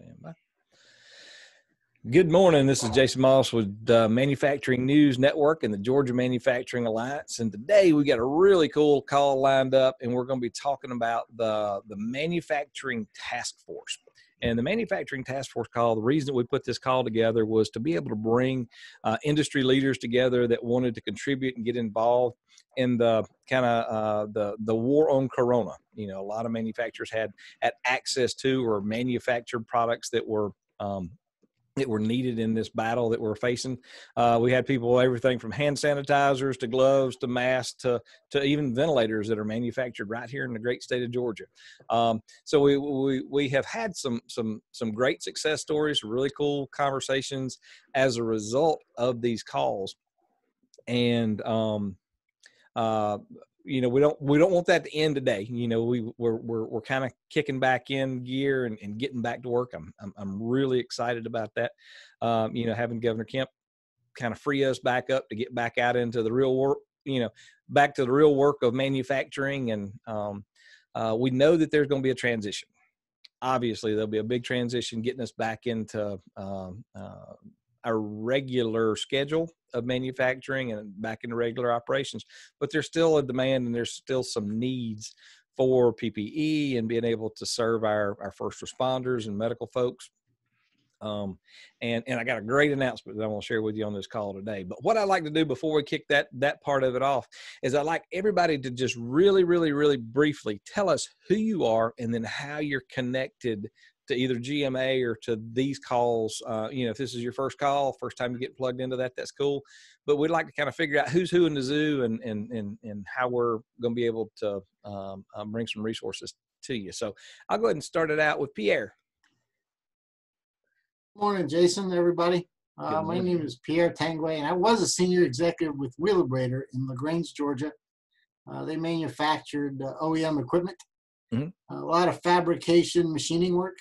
Stand by. Good morning. This is Jason Moss with Manufacturing News Network and the Georgia Manufacturing Alliance. And today we got a really cool call lined up, and we're going to be talking about the Manufacturing Task Force. And the Manufacturing Task Force call, the reason we put this call together was to be able to bring industry leaders together that wanted to contribute and get involved in the kind of the war on Corona. You know, a lot of manufacturers had access to or manufactured products that were needed in this battle that we're facing. We had people, everything from hand sanitizers to gloves to masks to even ventilators that are manufactured right here in the great state of Georgia. So we have had some great success stories, really cool conversations as a result of these calls. And you know, we don't want that to end today. You know, we're kind of kicking back in gear and getting back to work. I'm really excited about that. You know, having Governor Kemp kind of free us back up to get back out into the real work, you know, back to the real work of manufacturing. And we know that there's going to be a transition. Obviously, there'll be a big transition getting us back into a regular schedule of manufacturing and back into regular operations, but there's still a demand and there's still some needs for PPE and being able to serve our first responders and medical folks. And I got a great announcement that I want to share with you on this call today. But what I'd like to do before we kick that part of it off is I'd like everybody to just really, really, really briefly tell us who you are and then how you're connected to either GMA or to these calls. You know, if this is your first call, first time you get plugged into that, that's cool. But we'd like to kind of figure out who's who in the zoo and how we're going to be able to bring some resources to you. So I'll go ahead and start it out with Pierre. Morning, Jason, everybody. My name is Pierre Tanguay, and I was a senior executive with Wheelabrator in LaGrange, Georgia. They manufactured OEM equipment, a lot of fabrication, machining work.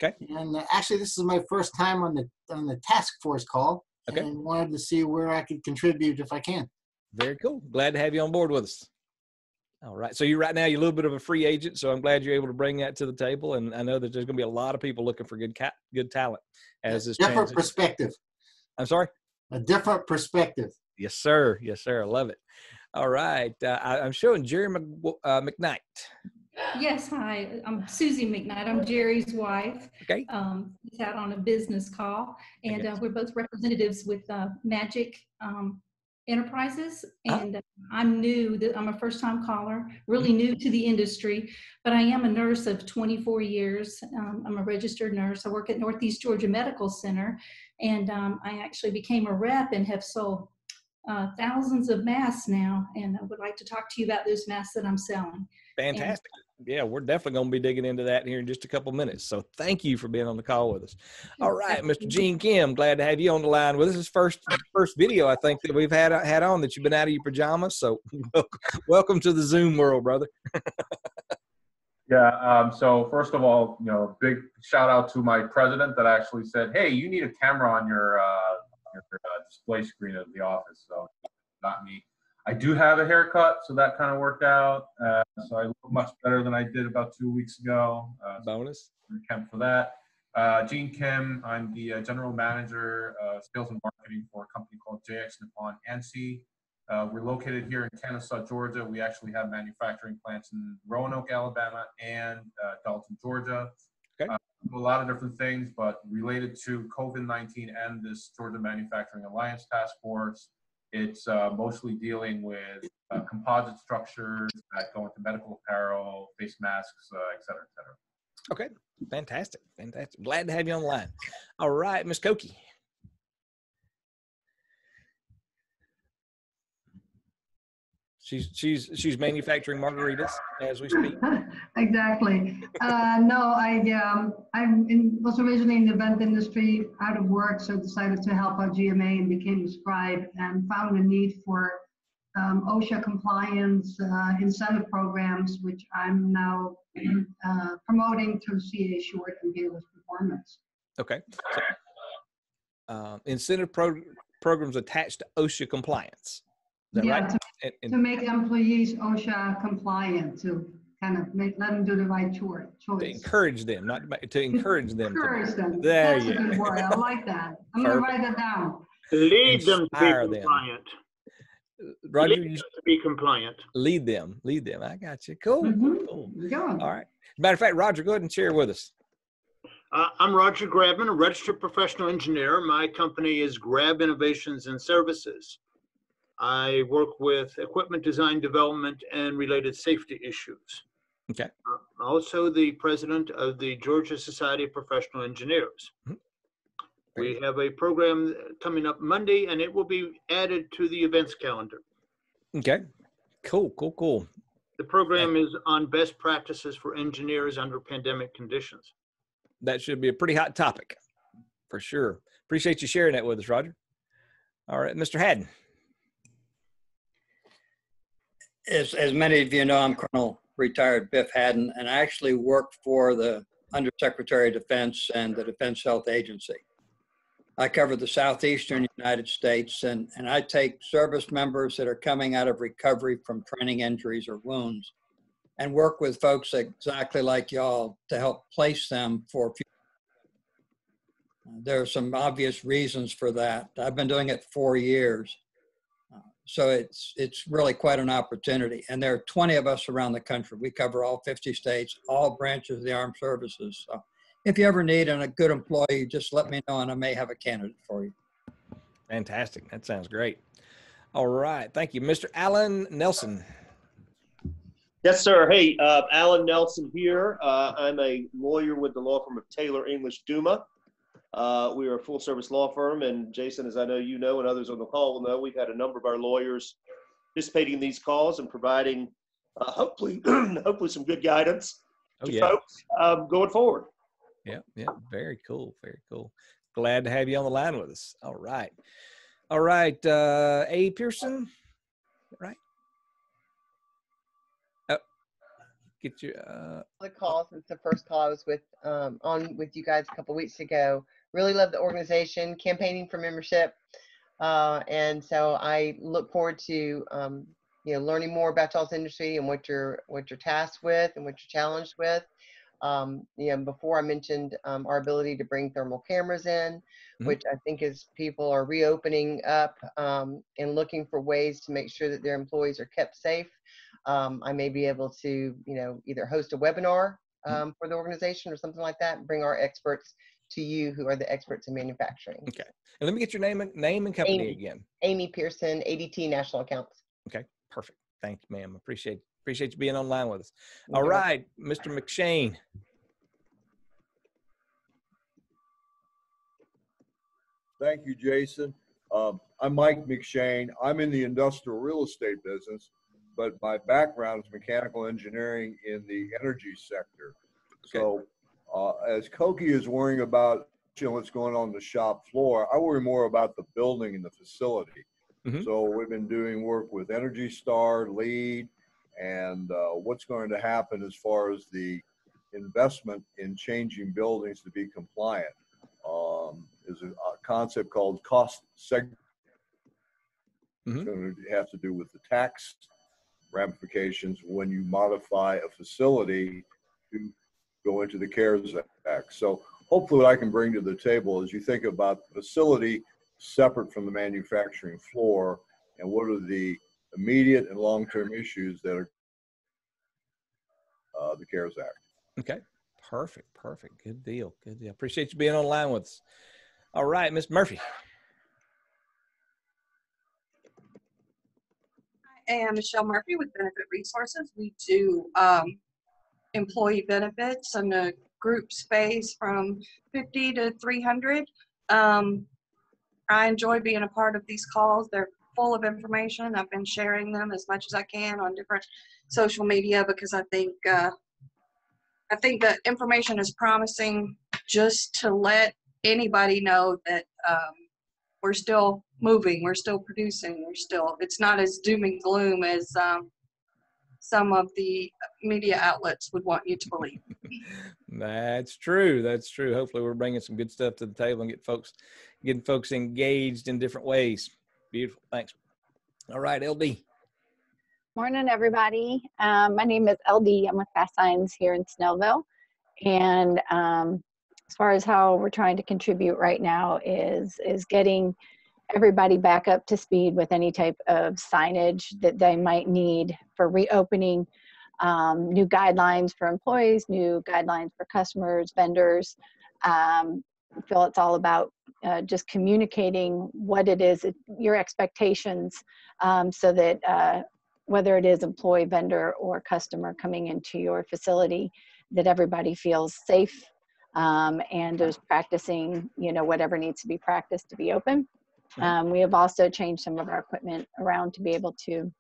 Okay. And actually, this is my first time on the task force call, and wanted to see where I could contribute if I can. Very cool. Glad to have you on board with us. All right. So you're a little bit of a free agent, so I'm glad you're able to bring that to the table. And I know that there's going to be a lot of people looking for good talent as this different perspective. I'm sorry? A different perspective. Yes, sir. Yes, sir. I love it. All right. I'm showing Jerry McKnight. Yes, hi. I'm Susie McKnight. I'm Jerry's wife. Okay. He's out on a business call, and we're both representatives with Magic Enterprises. And I'm new. I'm a first-time caller, really new to the industry, but I am a nurse of 24 years. I'm a registered nurse. I work at Northeast Georgia Medical Center, and I actually became a rep and have sold thousands of masks now, and I would like to talk to you about those masks that I'm selling. Fantastic. Yeah, we're definitely going to be digging into that here in just a couple minutes. So thank you for being on the call with us. All right, Mr. Gene Kim, glad to have you on the line with us. This is first video I think that we've had on that you've been out of your pajamas. So welcome to the Zoom world, brother. Yeah. So first of all, you know, big shout out to my president that actually said, "Hey, you need a camera on your display screen of the office." So not me. I do have a haircut, so that kind of worked out. So I look much better than I did about 2 weeks ago. Bonus. So Kim for that. Gene Kim, I'm the general manager, sales and marketing for a company called JX Nippon ANSI. We're located here in Kennesaw, Georgia. We actually have manufacturing plants in Roanoke, Alabama, and Dalton, Georgia. Okay. A lot of different things, but related to COVID-19 and this Georgia Manufacturing Alliance Task Force. It's mostly dealing with composite structures that go into medical apparel, face masks, et cetera, et cetera. Okay, fantastic, fantastic. Glad to have you on the line. All right, Ms. Koki. She's manufacturing margaritas as we speak. Exactly. No, I was originally in the event industry, out of work, so decided to help out GMA and became a scribe and found a need for OSHA compliance incentive programs, which I'm now promoting to CA Short and Bayless Performance. Okay. So, incentive programs attached to OSHA compliance. Is that right? To make employees OSHA compliant, to kind of let them do the right choice. To encourage them, not to encourage them. Encourage them. There That's you a good go. word. I like that. I'm going to write that down. Lead them to be Inspire them. compliant. Roger, Lead them to be compliant. lead them. I got you. Cool. Mhm. Cool. Go on. All right. Matter of fact, Roger, go ahead and share with us. I'm Roger Grabman, a registered professional engineer. My company is Grab Innovations and Services. I work with equipment design development and related safety issues. Okay. Also the president of the Georgia Society of Professional Engineers. Mhm. We have a program coming up Monday, and it will be added to the events calendar. Okay. Cool. The program is on best practices for engineers under pandemic conditions. That should be a pretty hot topic for sure. Appreciate you sharing that with us, Roger. All right, Mr. Haddon. As many of you know, I'm Colonel retired Biff Haddon, and I actually work for the Undersecretary of Defense and the Defense Health Agency. I cover the southeastern United States, and I take service members that are coming out of recovery from training injuries or wounds and work with folks exactly like y'all to help place them for future. There are some obvious reasons for that. I've been doing it 4 years. So it's really quite an opportunity. And there are 20 of us around the country. We cover all 50 states, all branches of the armed services. So if you ever need a good employee, just let me know and I may have a candidate for you. Fantastic. That sounds great. All right. Thank you. Mr. Alan Nelson. Yes, sir. Hey, Alan Nelson here. I'm a lawyer with the law firm of Taylor English Duma. We are a full service law firm, and Jason, as I know you know, and others on the call will know, we've had a number of our lawyers participating in these calls and providing hopefully some good guidance to folks going forward. Yeah. Very cool. Glad to have you on the line with us. All right. A. Pearson, right? Get you the call since the first call I was with on with you guys a couple weeks ago. Really love the organization, campaigning for membership, and so I look forward to learning more about y'all's industry and what you're tasked with and what you're challenged with. Before I mentioned our ability to bring thermal cameras in, which I think is people are reopening up and looking for ways to make sure that their employees are kept safe. I may be able to, either host a webinar for the organization or something like that, and bring our experts to you who are the experts in manufacturing. Okay. And let me get your name and company again. Amy Pearson, ADT National Accounts. Okay. Perfect. Thank you, ma'am. Appreciate you being online with us. All right, Mr. McShane. Thank you, Jason. I'm Mike McShane. I'm in the industrial real estate business, but my background is mechanical engineering in the energy sector. Okay. So as Koki is worrying about what's going on the shop floor, I worry more about the building and the facility. So we've been doing work with Energy Star, LEED, and what's going to happen as far as the investment in changing buildings to be compliant. Is a concept called cost segment. It's going to have to do with the tax ramifications when you modify a facility to go into the CARES Act. So hopefully what I can bring to the table is you think about the facility separate from the manufacturing floor and what are the immediate and long-term issues that are the CARES Act. Okay. Perfect. Good deal. Appreciate you being online with us. All right, Ms. Murphy. I am Michelle Murphy with Benefit Resources. We do employee benefits in the group space from 50 to 300. I enjoy being a part of these calls. They're full of information. I've been sharing them as much as I can on different social media because I think the information is promising, just to let anybody know that we're still moving, we're still producing, it's not as doom and gloom as some of the media outlets would want you to believe. That's true. Hopefully we're bringing some good stuff to the table and getting folks engaged in different ways. Beautiful. Thanks. All right, LD. Morning, everybody. My name is LD. I'm with Fast Signs here in Snellville. And as far as how we're trying to contribute right now is getting everybody back up to speed with any type of signage that they might need for reopening, new guidelines for employees, new guidelines for customers, vendors. I feel it's all about just communicating what it is, your expectations, so that whether it is employee, vendor, or customer coming into your facility, that everybody feels safe and is practicing, whatever needs to be practiced to be open. We have also changed some of our equipment around to be able to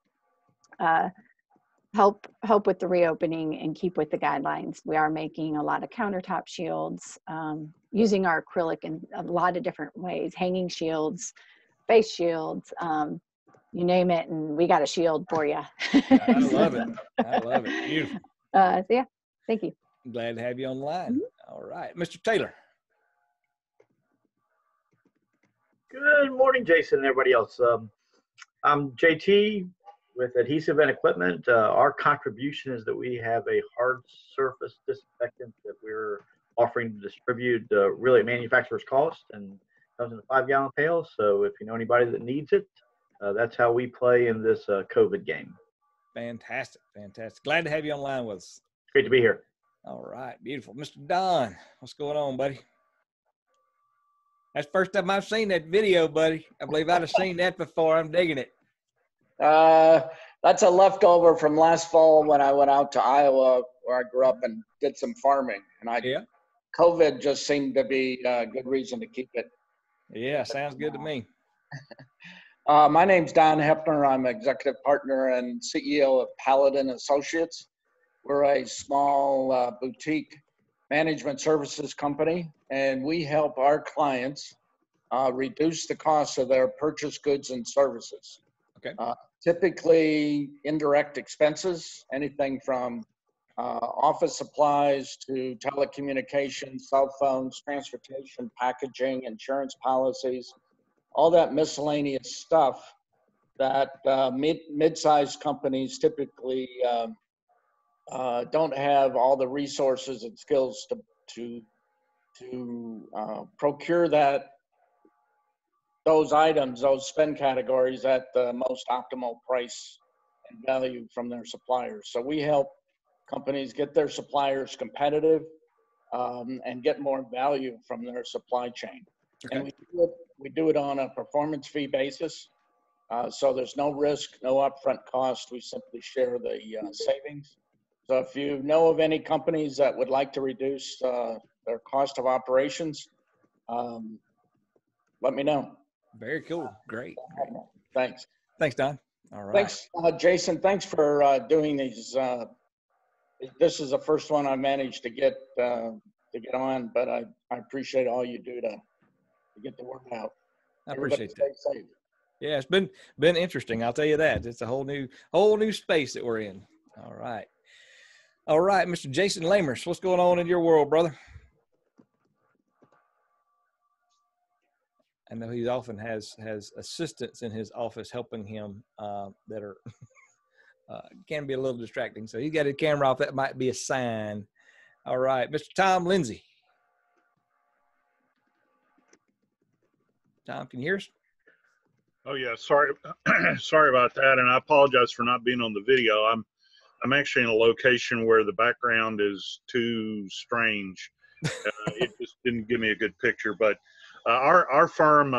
help with the reopening and keep with the guidelines. We are making a lot of countertop shields, using our acrylic in a lot of different ways, hanging shields, face shields, you name it, and we got a shield for you. I love it. I love it. Beautiful. So yeah, thank you. Glad to have you on the line. All right, Mr. Taylor. Good morning, Jason and everybody else. I'm JT with Adhesive and Equipment. Our contribution is that we have a hard surface disinfectant that we're offering to distribute really at manufacturer's cost, and comes in a 5-gallon pail. So if you know anybody that needs it, that's how we play in this COVID game. Fantastic, fantastic. Glad to have you online with us. Great to be here. All right, beautiful. Mr. Don, what's going on, buddy? That's the first time I've seen that video, buddy. I believe I'd have seen that before. I'm digging it. That's a leftover from last fall when I went out to Iowa, where I grew up, and did some farming. And COVID just seemed to be a good reason to keep it. Yeah, sounds good to me. My name's Don Hefner. I'm executive partner and CEO of Paladin Associates. We're a small boutique management services company, and we help our clients reduce the cost of their purchased goods and services. Okay. Typically indirect expenses, anything from office supplies to telecommunications, cell phones, transportation, packaging, insurance policies, all that miscellaneous stuff that mid-sized companies typically don't have all the resources and skills to procure those items, those spend categories at the most optimal price and value from their suppliers. So we help companies get their suppliers competitive and get more value from their supply chain. Okay. And we do it on a performance fee basis. So there's no risk, no upfront cost. We simply share the savings. So if you know of any companies that would like to reduce their cost of operations, let me know. Very cool. Great. Thanks. Thanks, Don. All right. Thanks, Jason. Thanks for doing these. This is the first one I managed to get on, but I appreciate all you do to get the word out. I appreciate that. Stay safe. Yeah, it's been interesting. I'll tell you that. It's a whole new space that we're in. All right. All right, Mr. Jason Lamers, what's going on in your world, brother? I know he often has assistants in his office helping him that are can be a little distracting. So he's got his camera off. That might be a sign. All right, Mr. Tom Lindsay. Tom, can you hear us? Oh yeah, sorry, sorry about that, and I apologize for not being on the video. I'm actually in a location where the background is too strange. It just didn't give me a good picture. But our firm,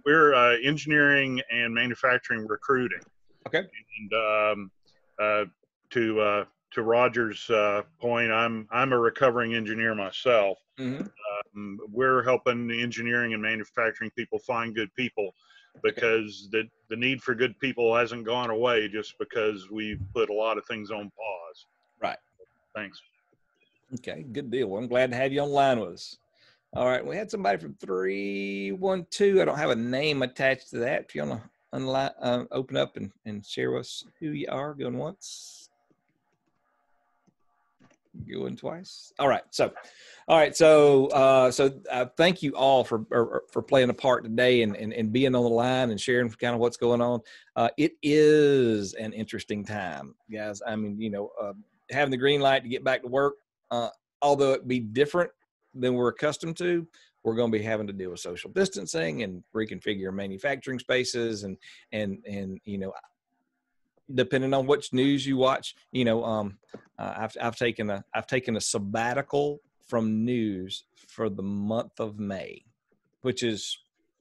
we're engineering and manufacturing recruiting. Okay. And to Roger's point, I'm a recovering engineer myself. Mm-hmm. We're helping engineering and manufacturing people find good people, because the need for good people hasn't gone away just because we've put a lot of things on pause. Right. Thanks. Okay, good deal. Well, I'm glad to have you online with us. All right, we had somebody from 312. I don't have a name attached to that. If you want to open up and share with us who you are, going once. Going twice. All right. So thank you all for playing a part today and being on the line and sharing kind of what's going on. It is an interesting time, guys. I mean, having the green light to get back to work, although it be different than we're accustomed to, we're going to be having to deal with social distancing and reconfigure manufacturing spaces and depending on which news you watch, I've taken a sabbatical from news for the month of May, which is,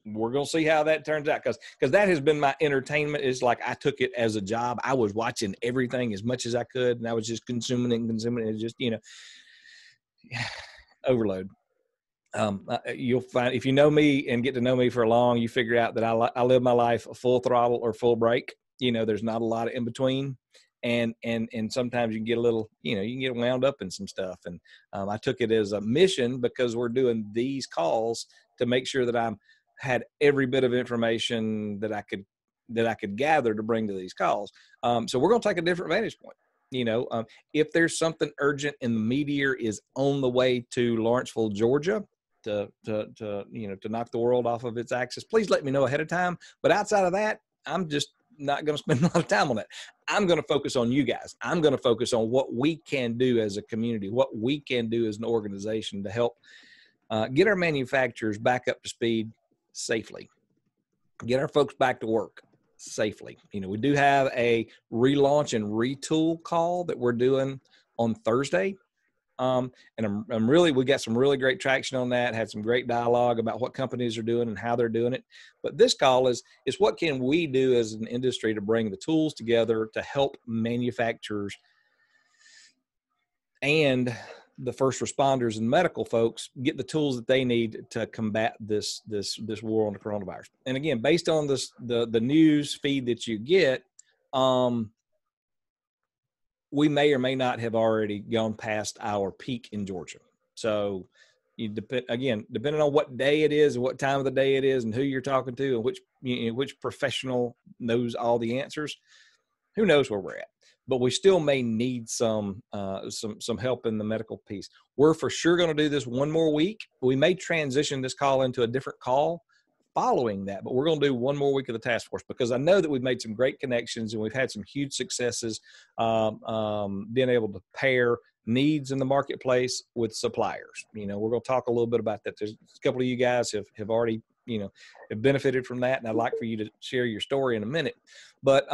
we're going to see how that turns out. Cause that has been my entertainment. Is like, I took it as a job. I was watching everything as much as I could, and I was just consuming it. It's just, overload. You'll find, if you know me and get to know me for long, you figure out that I live my life full throttle or full brake. There's not a lot of in between, and sometimes you can get a little, you can get wound up in some stuff. And I took it as a mission, because we're doing these calls to make sure that I'm had every bit of information that I could gather to bring to these calls. So we're going to take a different vantage point. If there's something urgent and the meteor is on the way to Lawrenceville, Georgia, to knock the world off of its axis, please let me know ahead of time. But outside of that, I'm just not going to spend a lot of time on that. I'm going to focus on you guys. I'm going to focus on what we can do as a community, what we can do as an organization to help get our manufacturers back up to speed safely, get our folks back to work safely. We do have a relaunch and retool call that we're doing on Thursday. And we got some really great traction on that, had some great dialogue about what companies are doing and how they're doing it. But this call is what can we do as an industry to bring the tools together to help manufacturers and the first responders and medical folks get the tools that they need to combat this war on the coronavirus. And again, based on the news feed that you get, we may or may not have already gone past our peak in Georgia. So depending on what day it is and what time of the day it is and who you're talking to and which professional knows all the answers, who knows where we're at. But we still may need some help in the medical piece. We're for sure going to do this one more week. We may transition this call into a different call following that, but we're going to do one more week of the task force, because I know that we've made some great connections and we've had some huge successes being able to pair needs in the marketplace with suppliers. We're going to talk a little bit about that. There's a couple of you guys have already, have benefited from that, and I'd like for you to share your story in a minute. But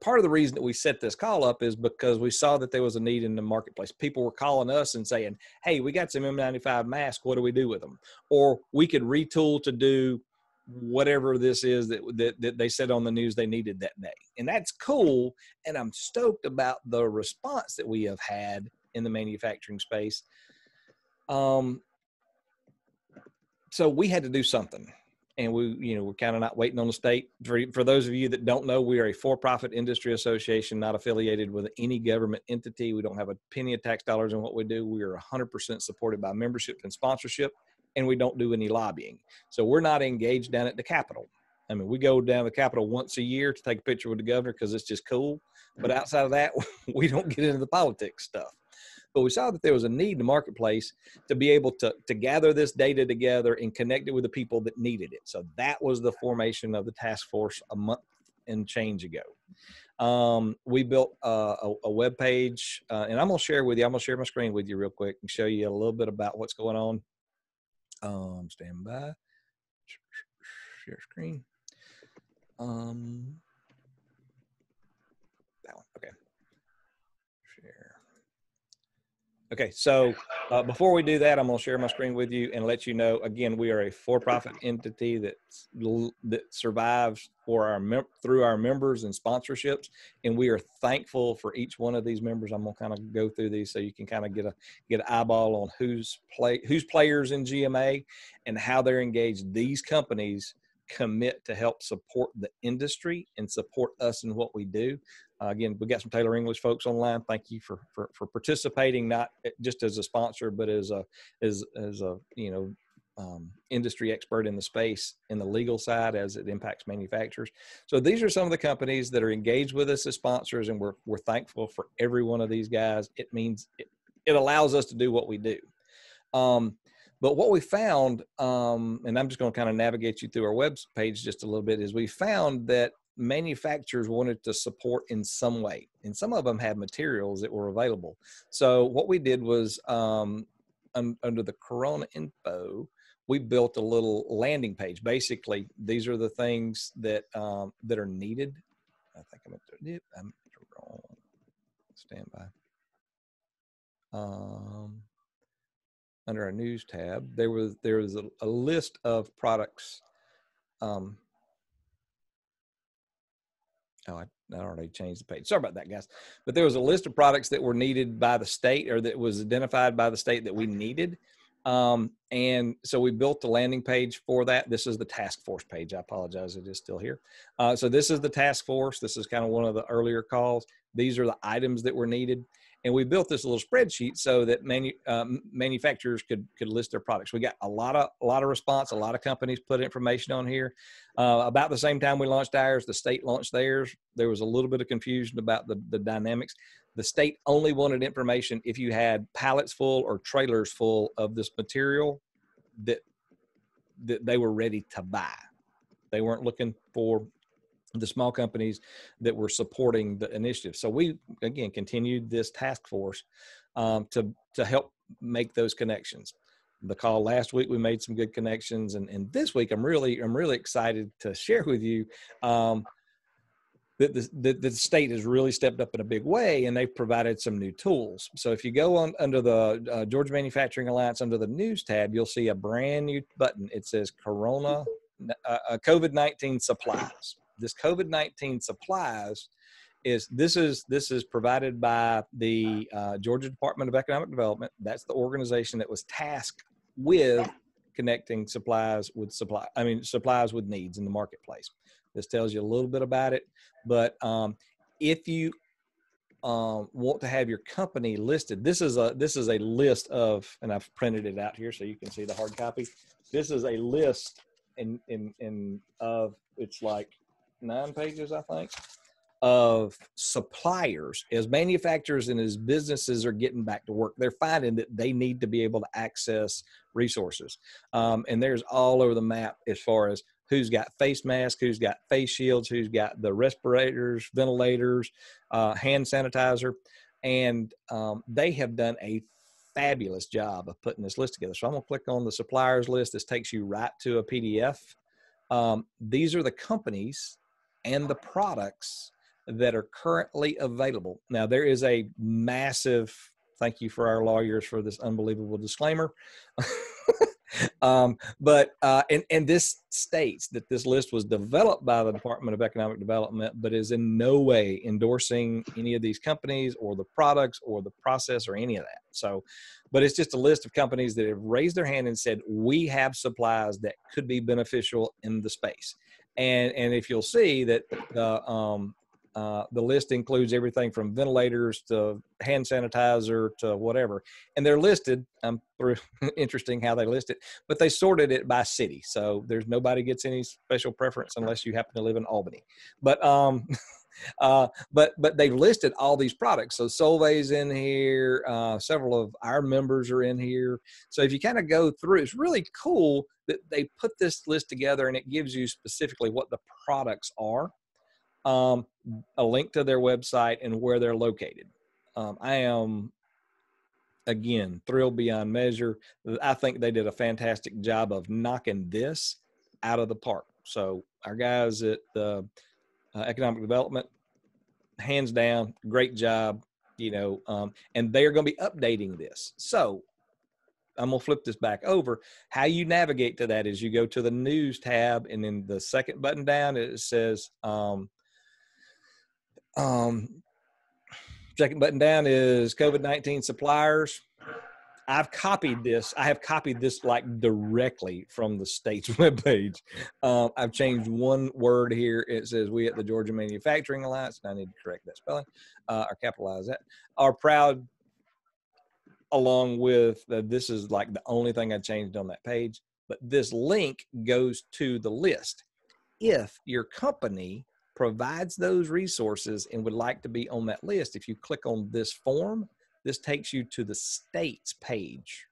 part of the reason that we set this call up is because we saw that there was a need in the marketplace. People were calling us and saying, hey, we got some N95 masks. What do we do with them? Or we could retool to do whatever this is that they said on the news they needed that day. And that's cool. And I'm stoked about the response that we have had in the manufacturing space. So we had to do something. And we're kind of not waiting on the state. For those of you that don't know, we are a for-profit industry association, not affiliated with any government entity. We don't have a penny of tax dollars in what we do. We are 100% supported by membership and sponsorship, and we don't do any lobbying. So we're not engaged down at the Capitol. I mean, we go down to the Capitol once a year to take a picture with the governor because it's just cool. But outside of that, we don't get into the politics stuff. But we saw that there was a need in the marketplace to be able to gather this data together and connect it with the people that needed it. So that was the formation of the task force a month and change ago. We built a web page, and I'm going to share with you. I'm going to share my screen with you real quick and show you a little bit about what's going on. Stand by. Share screen. That one. Okay. Share. Okay, so before we do that, I'm going to share my screen with you and let you know, again, we are a for-profit entity that survives through our members and sponsorships, and we are thankful for each one of these members. I'm going to kind of go through these so you can kind of get an eyeball on who's players in GMA and how they're engaged. These companies commit to help support the industry and support us in what we do. Again, we got some Taylor English folks online. Thank you for participating, not just as a sponsor, but as a industry expert in the space in the legal side as it impacts manufacturers. So these are some of the companies that are engaged with us as sponsors, and we're thankful for every one of these guys. It means it allows us to do what we do. But what we found, and I'm just going to kind of navigate you through our web page just a little bit, is we found that manufacturers wanted to support in some way, and some of them had materials that were available. So what we did was under the Corona info, we built a little landing page. Basically, these are the things that that are needed. I think I'm wrong. Stand by. Under our news tab, there was a list of products. I already changed the page. Sorry about that, guys. But there was a list of products that were needed by the state, or that was identified by the state that we needed. And so we built the landing page for that. This is the task force page. I apologize, it is still here. So this is the task force. This is kind of one of the earlier calls. These are the items that were needed. And we built this little spreadsheet so that manufacturers could list their products. We got a lot of response. A lot of companies put information on here. About the same time we launched ours, the state launched theirs. There was a little bit of confusion about the dynamics. The state only wanted information if you had pallets full or trailers full of this material that they were ready to buy. They weren't looking for the small companies that were supporting the initiative. So we, again, continued this task force to help make those connections. The call last week, we made some good connections. And this week, I'm really excited to share with you that the state has really stepped up in a big way, and they've provided some new tools. So if you go on under the Georgia Manufacturing Alliance, under the news tab, you'll see a brand new button. It says COVID-19 supplies. This COVID-19 supplies is provided by the Georgia Department of Economic Development. That's the organization that was tasked with connecting supplies with needs in the marketplace. This tells you a little bit about it, but if you want to have your company listed, this is a list of, and I've printed it out here so you can see the hard copy. This is a list of it's like 9 pages, I think, of suppliers. As manufacturers and as businesses are getting back to work, they're finding that they need to be able to access resources. And there's all over the map as far as who's got face masks, who's got face shields, who's got the respirators, ventilators, hand sanitizer. And they have done a fabulous job of putting this list together. So I'm going to click on the suppliers list. This takes you right to a PDF. These are the companies and the products that are currently available. Now, there is a massive, thank you for our lawyers for this unbelievable disclaimer. And this states that this list was developed by the Department of Economic Development, but is in no way endorsing any of these companies or the products or the process or any of that. So, but it's just a list of companies that have raised their hand and said, we have supplies that could be beneficial in the space. And if you'll see that the list includes everything from ventilators to hand sanitizer to whatever, and they're listed. Interesting how they list it, but they sorted it by city, so there's nobody gets any special preference unless you happen to live in Albany. But but they've listed all these products. So Solvay's in here. Several of our members are in here. So if you kind of go through, it's really cool that they put this list together, and it gives you specifically what the products are, a link to their website and where they're located. I am, again, thrilled beyond measure. I think they did a fantastic job of knocking this out of the park. So our guys at the Economic Development, hands down, great job, and they are going to be updating this. So I'm going to flip this back over. How you navigate to that is you go to the news tab, and then the second button down, it says, second button down is COVID-19 suppliers. I have copied this like directly from the state's webpage. I've changed one word here. It says, we at the Georgia Manufacturing Alliance, and I need to correct that spelling, or capitalize that, are proud, along with, this is like the only thing I changed on that page, but this link goes to the list. If your company provides those resources and would like to be on that list, if you click on this form, this takes you to the state's page.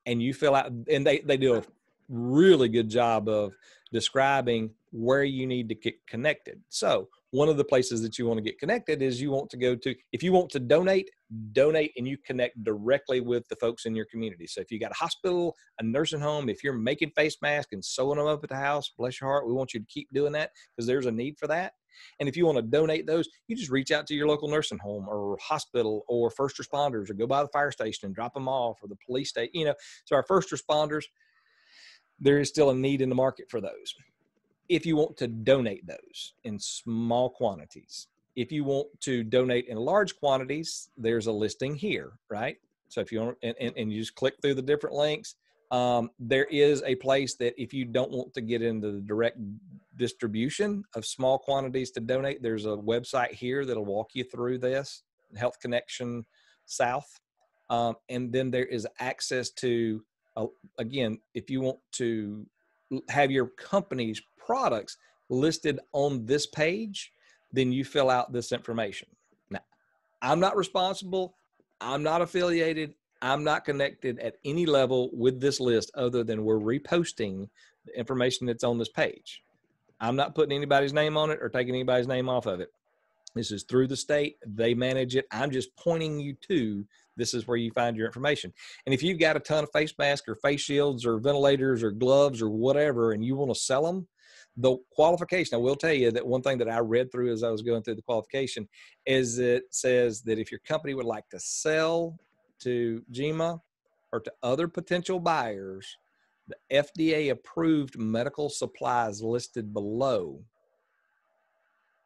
And you fill out, and they do a really good job of describing where you need to get connected. So one of the places that you want to get connected is you want to go to, if you want to donate, and you connect directly with the folks in your community. So if you got a hospital, a nursing home, if you're making face masks and sewing them up at the house, bless your heart, we want you to keep doing that because there's a need for that. And if you want to donate those, you just reach out to your local nursing home or hospital or first responders, or go by the fire station and drop them off, or the police station, you know. So our first responders, there is still a need in the market for those. If you want to donate those in small quantities, if you want to donate in large quantities, there's a listing here, right? So if you want, and you just click through the different links, there is a place that if you don't want to get into the direct distribution of small quantities to donate, there's a website here that'll walk you through this, Health Connection South. And then there is access to, again, if you want to have your company's products listed on this page, then you fill out this information. Now, I'm not responsible. I'm not affiliated. I'm not connected at any level with this list other than we're reposting the information that's on this page. I'm not putting anybody's name on it or taking anybody's name off of it. This is through the state. They manage it. I'm just pointing you to, this is where you find your information. And if you've got a ton of face masks or face shields or ventilators or gloves or whatever, and you want to sell them, the qualification, I will tell you that one thing that I read through as I was going through the qualification is it says that if your company would like to sell to GEMA or to other potential buyers, the FDA approved medical supplies listed below,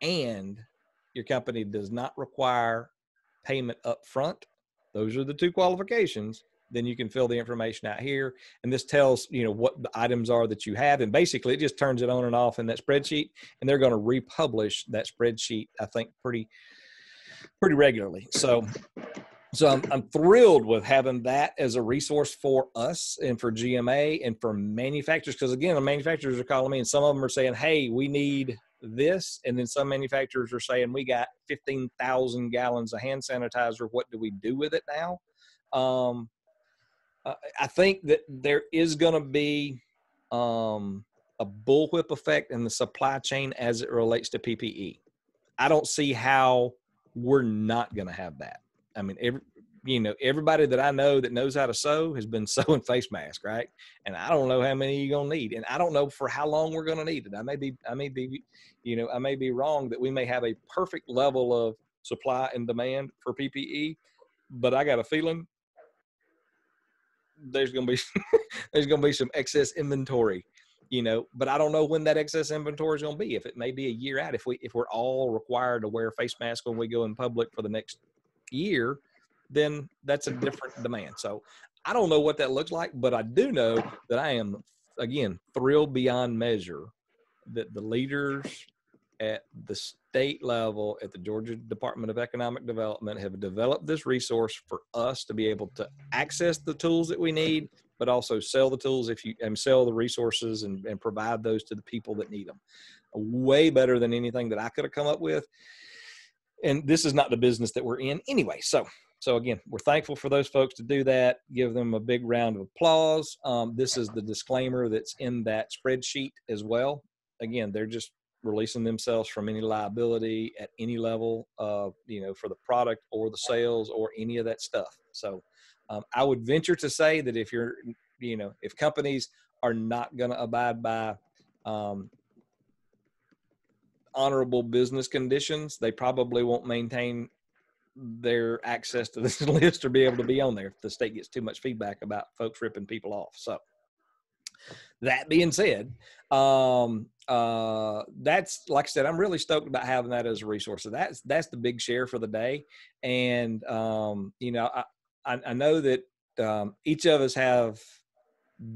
and your company does not require payment up front, those are the two qualifications, then you can fill the information out here. And this tells, you know, what the items are that you have. And basically it just turns it on and off in that spreadsheet. And they're going to republish that spreadsheet, I think, pretty regularly. So I'm thrilled with having that as a resource for us and for GMA and for manufacturers. Because again, the manufacturers are calling me and some of them are saying, hey, we need this. And then some manufacturers are saying, we got 15,000 gallons of hand sanitizer. What do we do with it now? I think that there is going to be a bullwhip effect in the supply chain as it relates to PPE. I don't see how we're not going to have that. I mean, everybody that I know that knows how to sew has been sewing face masks, right? And I don't know how many you're going to need. And I don't know for how long we're going to need it. I may be wrong that we may have a perfect level of supply and demand for PPE, but I got a feeling there's going to be some excess inventory, but I don't know when that excess inventory is going to be. If it may be a year out, if we're all required to wear a face mask when we go in public for the next year, then that's a different demand. So I don't know what that looks like, but I do know that I am, again, thrilled beyond measure that the leaders at the state level, at the Georgia Department of Economic Development, have developed this resource for us to be able to access the tools that we need, but also sell the tools and sell the resources and provide those to the people that need them. Way better than anything that I could have come up with. And this is not the business that we're in anyway. So again, we're thankful for those folks to do that. Give them a big round of applause. This is the disclaimer that's in that spreadsheet as well. Again, they're just releasing themselves from any liability at any level, for the product or the sales or any of that stuff. So I would venture to say that if companies are not going to abide by honorable business conditions, they probably won't maintain their access to this list or be able to be on there if the state gets too much feedback about folks ripping people off. So that being said, that's, like I said, I'm really stoked about having that as a resource. So that's the big share for the day. And, I know that each of us have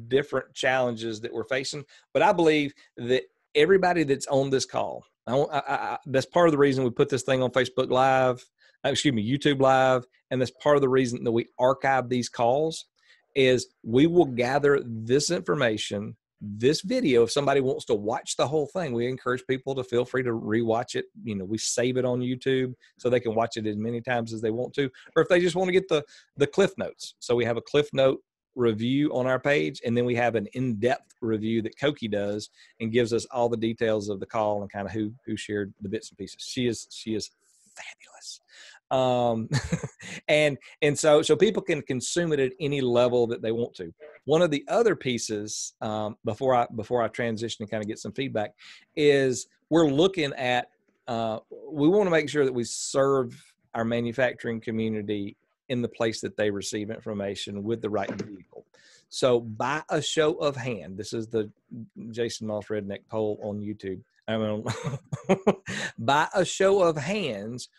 different challenges that we're facing, but I believe that everybody that's on this call, that's part of the reason we put this thing on Facebook Live, YouTube Live, and that's part of the reason that we archive these calls is we will gather this information, this video. If somebody wants to watch the whole thing, we encourage people to feel free to rewatch it. You know, we save it on YouTube so they can watch it as many times as they want to, or if they just want to get the Cliff Notes. So we have a Cliff Note review on our page, and then we have an in-depth review that Koki does and gives us all the details of the call and kind of who shared the bits and pieces. She is fabulous. And so people can consume it at any level that they want to. One of the other pieces, before I transition and kind of get some feedback, is we're looking at, we want to make sure that we serve our manufacturing community in the place that they receive information with the right vehicle. So by a show of hand, this is the Jason Moss Redneck poll on YouTube. I mean, by a show of hands,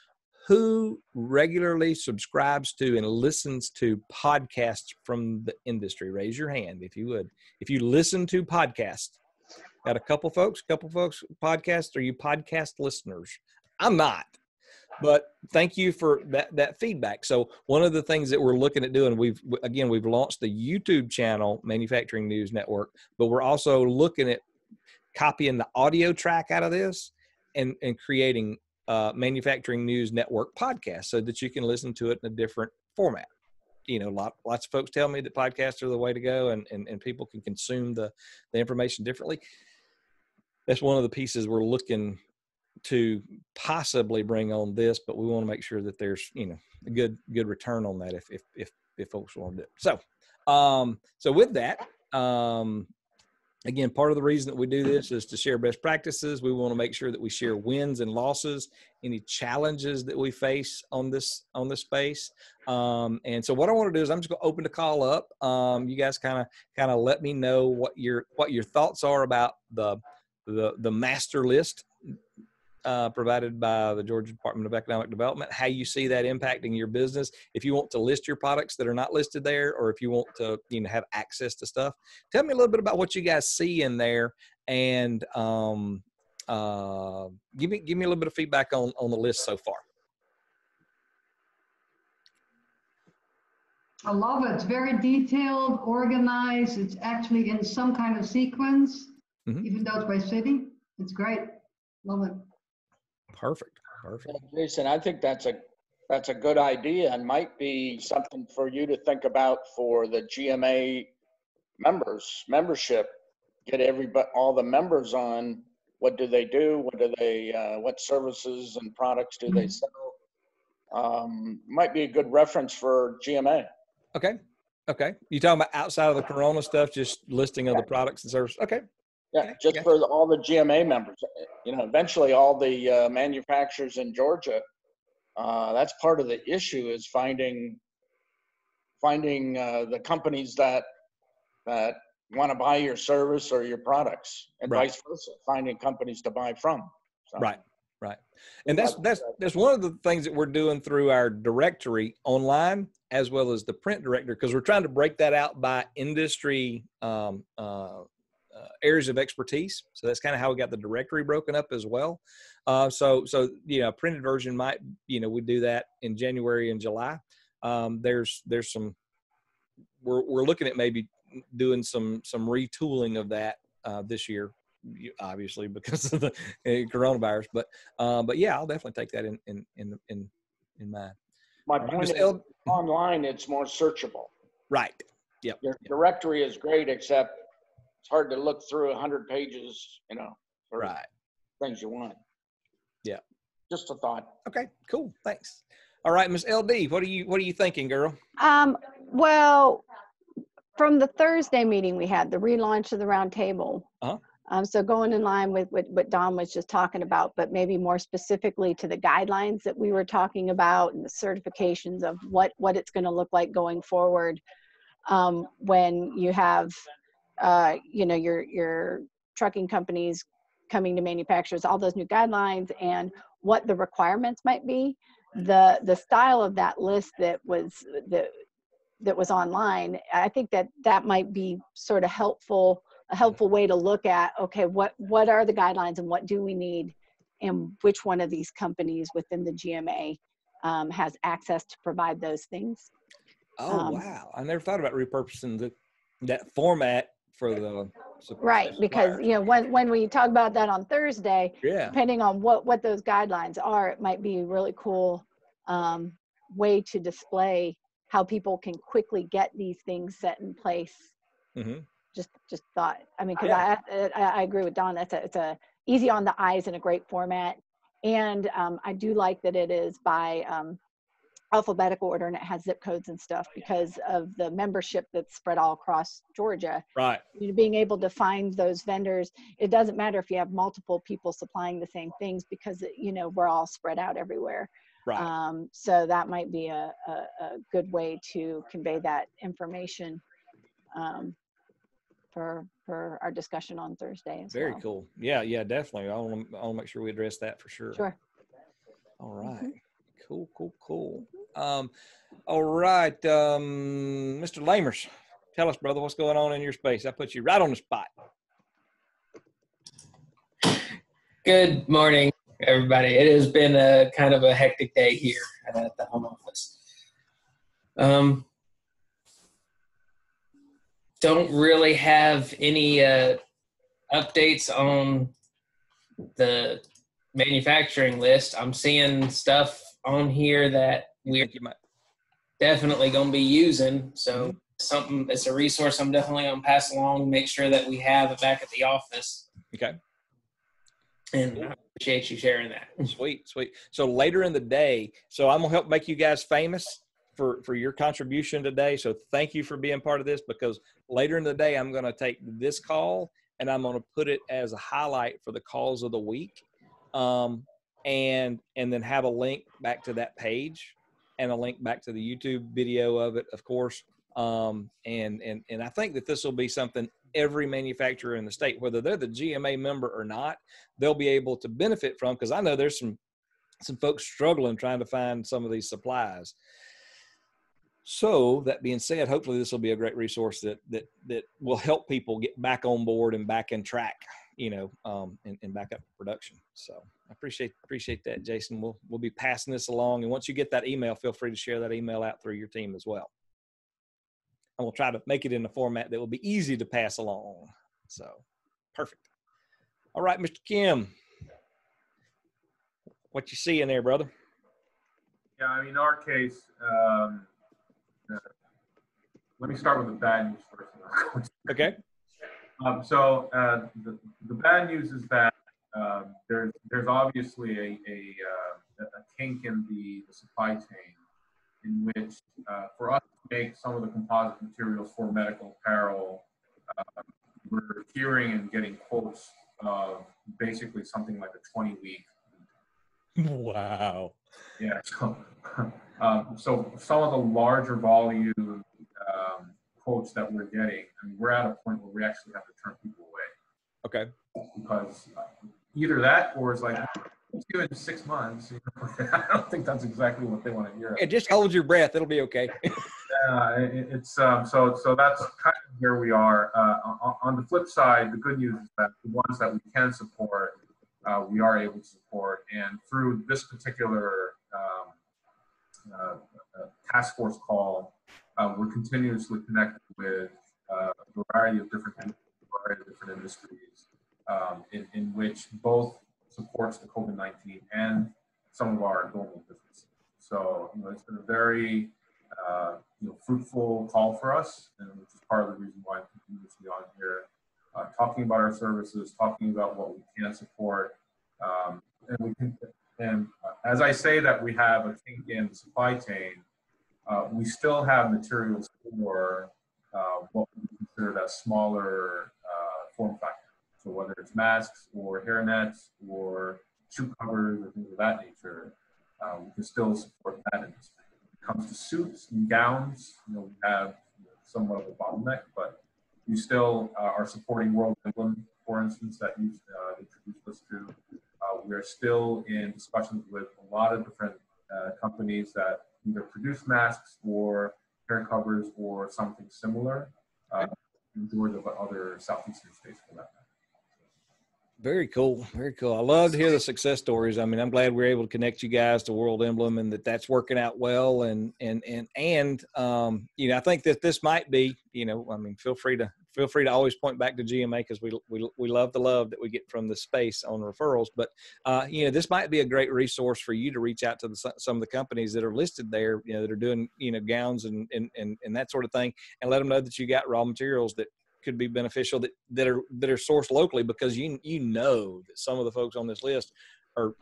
who regularly subscribes to and listens to podcasts from the industry? Raise your hand if you would. If you listen to podcasts, got a couple folks podcasts. Are you podcast listeners? I'm not. But thank you for that feedback. So one of the things that we're looking at doing, we've launched the YouTube channel, Manufacturing News Network, but we're also looking at copying the audio track out of this and creating Manufacturing News Network podcast so that you can listen to it in a different format. You know, lots of folks tell me that podcasts are the way to go, and people can consume the information differently. That's one of the pieces we're looking to possibly bring on this, but we want to make sure that there's, you know, a good return on that if folks want to do it. So with that, again, part of the reason that we do this is to share best practices. We want to make sure that we share wins and losses, any challenges that we face on this space. And so what I want to do is I'm just going to open the call up. You guys kind of let me know what your thoughts are about the master list provided by the Georgia Department of Economic Development, how you see that impacting your business. If you want to list your products that are not listed there, or if you want to, you know, have access to stuff, tell me a little bit about what you guys see in there, and give me a little bit of feedback on the list so far. I love it. It's very detailed, organized. It's actually in some kind of sequence, even though it's by city. It's great. Love it. Perfect. Well, Jason, I think that's a good idea, and might be something for you to think about for the GMA membership. Get all the members on. What do they do? What services and products do they sell? Might be a good reference for GMA. Okay. You talking about outside of the Corona stuff, just listing of the products and services? Okay. Yeah, just for all the GMA members. You know, eventually all the manufacturers in Georgia, that's part of the issue, is finding the companies that want to buy your service or your products, and vice versa, finding companies to buy from. So. Right. And that's one of the things that we're doing through our directory online, as well as the print directory, because we're trying to break that out by industry areas of expertise. So that's kind of how we got the directory broken up as well. So you know, a printed version might, you know, we do that in January and July. There's some, we're looking at maybe doing some retooling of that this year, obviously because of the coronavirus. But yeah, I'll definitely take that in mind. My point is, online it's more searchable. Right. Yep. Your directory is great, except it's hard to look through 100 pages, you know, for things you want. Yeah. Just a thought. Okay, cool. Thanks. All right, Miss LD, what are you thinking, girl? Well, from the Thursday meeting we had, the relaunch of the roundtable. So going in line with what Don was just talking about, but maybe more specifically to the guidelines that we were talking about and the certifications of what it's going to look like going forward, when you have you know, your trucking companies coming to manufacturers, all those new guidelines and what the requirements might be. The style of that list that was online, I think that might be sort of a helpful way to look at, okay, what are the guidelines and what do we need, and which one of these companies within the GMA has access to provide those things. Oh, wow. I never thought about repurposing that format for the right, because when we talk about that on Thursday, depending on what those guidelines are, it might be a really cool way to display how people can quickly get these things set in place. Just thought, I mean, because I agree with Don. It's a easy on the eyes and a great format, and I do like that it is by alphabetical order and it has zip codes and stuff because of the membership that's spread all across Georgia. Right. Being able to find those vendors, it doesn't matter if you have multiple people supplying the same things because we're all spread out everywhere. Right. So that might be a good way to convey that information for our discussion on Thursday as Very well. cool. Yeah, definitely. I want to make sure we address that for sure. Sure. All right. Cool. All right, Mr. Lamers, tell us, brother, what's going on in your space? I put you right on the spot. Good morning, everybody. It has been a kind of a hectic day here at the home office. Don't really have any updates on the manufacturing list. I'm seeing stuff on here that we're definitely going to be using. So it's a resource I'm definitely going to pass along, make sure that we have it back at the office. Okay. And I appreciate you sharing that. Sweet. So later in the day, so I'm going to help make you guys famous for your contribution today. So thank you for being part of this, because later in the day, I'm going to take this call and I'm going to put it as a highlight for the calls of the week. And then have a link back to that page and a link back to the YouTube video of it, of course. And I think that this will be something every manufacturer in the state, whether they're the GMA member or not, they'll be able to benefit from, because I know there's some folks struggling trying to find some of these supplies. So that being said, hopefully this will be a great resource that will help people get back on board and back in track, and back up production. So I appreciate that, Jason. We'll be passing this along. And once you get that email, feel free to share that email out through your team as well. And we'll try to make it in a format that will be easy to pass along. So perfect. All right, Mr. Kim, what you see in there, brother? Yeah, I mean, in our case, let me start with the bad news first. Okay. So the bad news is that there's obviously a kink in the supply chain, in which for us to make some of the composite materials for medical apparel, we're hearing and getting quotes of basically something like a 20-week. Wow. Yeah. So some of the larger volume quotes that we're getting, I mean, we're at a point where we actually have to turn people away. Okay. Because either that, or it's like, let's do it in 6 months. I don't think that's exactly what they want to hear. Yeah, just hold your breath. It'll be okay. It's so that's kind of where we are. On the flip side, the good news is that the ones that we can support, we are able to support. And through this particular task force call, we're continuously connected with a variety of different industries, in which both supports the COVID-19 and some of our normal business. So, it's been a very fruitful call for us, and which is part of the reason why I'm continuously on here, talking about our services, talking about what we can support, and as I say that we have a kink in the supply chain, we still have materials for what we consider that smaller form factor. So whether it's masks or hairnets or shoe covers or things of that nature, we can still support that industry. When it comes to suits and gowns, we have somewhat of a bottleneck, but we still are supporting World Emblem, for instance, that you introduced us to. We are still in discussions with a lot of different companies that either produce masks or hair covers or something similar in Georgia, but other southeastern states for that matter. Very cool. Very cool. I love to hear the success stories. I mean, I'm glad we're able to connect you guys to World Emblem and that's working out well. And you know, I think that this might be, you know, I mean, feel free to always point back to GMA because we love the love that we get from the space on referrals. But, you know, this might be a great resource for you to reach out to some of the companies that are listed there, you know, that are doing, you know, gowns and that sort of thing, and let them know that you got raw materials that could be beneficial that are sourced locally, because you know that some of the folks on this list are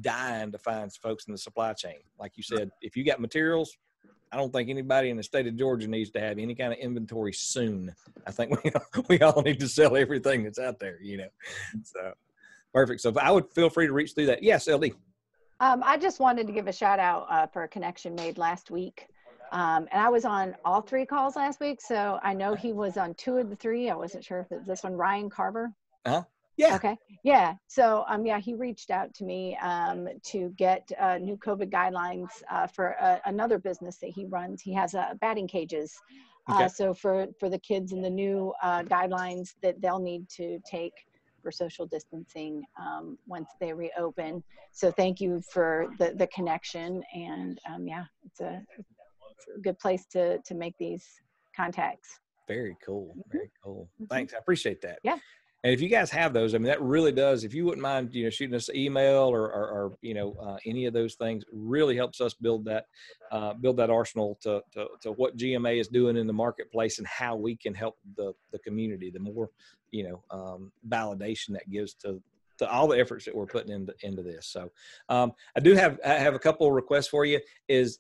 dying to find folks in the supply chain. Like you said, if you got materials, I don't think anybody in the state of Georgia needs to have any kind of inventory soon. I think we all need to sell everything that's out there, you know. So perfect. So if I would feel free to reach through that. Yes, LD. I just wanted to give a shout out for a connection made last week. And I was on all 3 calls last week, so I know he was on 2 of the 3. I wasn't sure if it's this one, Ryan Carver. Yeah. Okay. Yeah. So, yeah, he reached out to me to get new COVID guidelines for another business that he runs. He has batting cages. Okay. So for the kids and the new guidelines that they'll need to take for social distancing once they reopen. So thank you for the connection. And yeah, it's a good place to make these contacts. Very cool. Very cool. Thanks. I appreciate that. Yeah. And if you guys have those, I mean, that really does, if you wouldn't mind, you know, shooting us an email or you know, any of those things, really helps us build that arsenal to what GMA is doing in the marketplace and how we can help the community. The more, you know, validation that gives to all the efforts that we're putting into this. So I do have a couple of requests for you is,